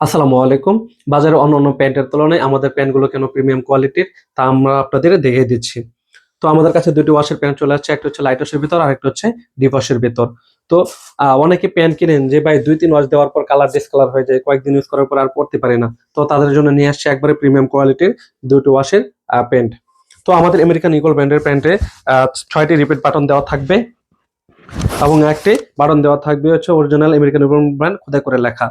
আসসালামু আলাইকুম। বাজারে অন্যান্য প্যান্টের তুলনায় আমাদের প্যান্টগুলো কেন প্রিমিয়াম কোয়ালিটির তা আমরা আপনাদের দেখিয়ে দিচ্ছি। তো আমাদের কাছে ২ টি ওয়াশের প্যান্ট চলে আসছে। একটা হচ্ছে লাইট ওয়াশের ভিতর, আরেকটা হচ্ছে ডিপ ওয়াশের ভিতর। তো অনেকে প্যান্ট কিনেন যে ভাই ২-৩ ওয়াশ দেওয়ার পর কালার ডিসকালার হয়ে যায়। কয়েকদিন ইউজ করার পর আর পড়তে পারি না। তো তাদের জন্য নিয়ে আসছি একবারে প্রিমিয়াম কোয়ালিটির ২ টি ওয়াশের প্যান্ট। তো আমাদের আমেরিকান ইগল ব্র্যান্ডের প্যান্টে ৬ টি রিপিট বাটন দেওয়া থাকবে এবং একটি বাটন দেওয়া থাকবে হচ্ছে অরিজিনাল আমেরিকান ইগল ব্র্যান্ড খোদাই করে লেখা।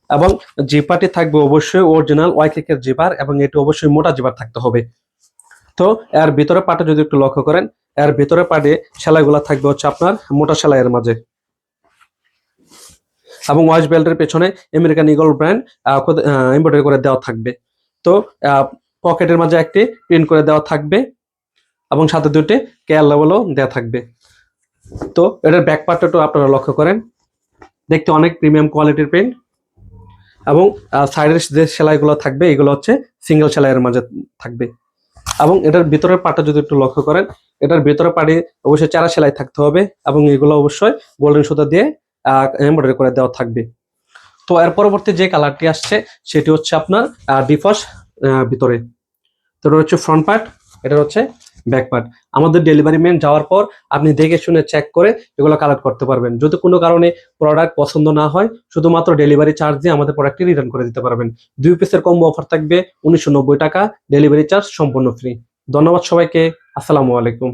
এবং জিপারটি থাকবে অবশ্যই অরিজিনাল ওয়াইকেকের জিপার এবং এটি অবশ্যই মোটা জিপার থাকতে হবে। তো এর ভিতরে পাটে যদি একটু লক্ষ্য করেন, এর ভিতরে পাটে সেলাইগুলো থাকবে হচ্ছে আপনার মোটা সেলাইয়ের মাঝে এবং ওয়াশ বেল্টের পেছনে আমেরিকান ইগল ব্র্যান্ড এমব্রয়ডারি করে দেওয়া থাকবে। তো পকেটের মাঝে একটি প্রিন্ট করে দেওয়া থাকবে এবং সাথে দুটি কেয়ার লেভেলও দেওয়া থাকবে। তো এটার ব্যাক পার্টটা একটু আপনারা লক্ষ্য করেন, দেখতে অনেক প্রিমিয়াম কোয়ালিটির প্রিন্ট এবং সাইডের যে সেলাইগুলো থাকবে এগুলো হচ্ছে সিঙ্গেল সেলাইয়ের মাঝে থাকবে এবং এটার ভিতরের পাটটা যদি একটু লক্ষ্য করেন, এটার ভিতরের পাটে অবশ্যই চারা সেলাই থাকতে হবে এবং এগুলো অবশ্যই গোল্ডেন সুতা দিয়ে এমব্রয়ডারি করে দেওয়া থাকবে। তো এর পরবর্তী যে কালারটি আসছে সেটি হচ্ছে আপনার ডিফস ভিতরে। তো এটা হচ্ছে ফ্রন্ট পার্ট, এটা হচ্ছে ব্যাক পার্ট। আমাদের ডেলিভারি ম্যান যাওয়ার পর আপনি দেখে শুনে চেক করে এগুলো কালেক্ট করতে পারবেন। যদি কোনো কারণে প্রোডাক্ট পছন্দ না হয় শুধুমাত্র ডেলিভারি চার্জ দিয়ে আমাদের প্রোডাক্টটি রিটার্ন করে দিতে পারবেন। ২ পিসের কম্বো অফার থাকবে ১৯৯০ টাকা, ডেলিভারি চার্জ সম্পূর্ণ ফ্রি। ধন্যবাদ সবাইকে। আসসালামু আলাইকুম।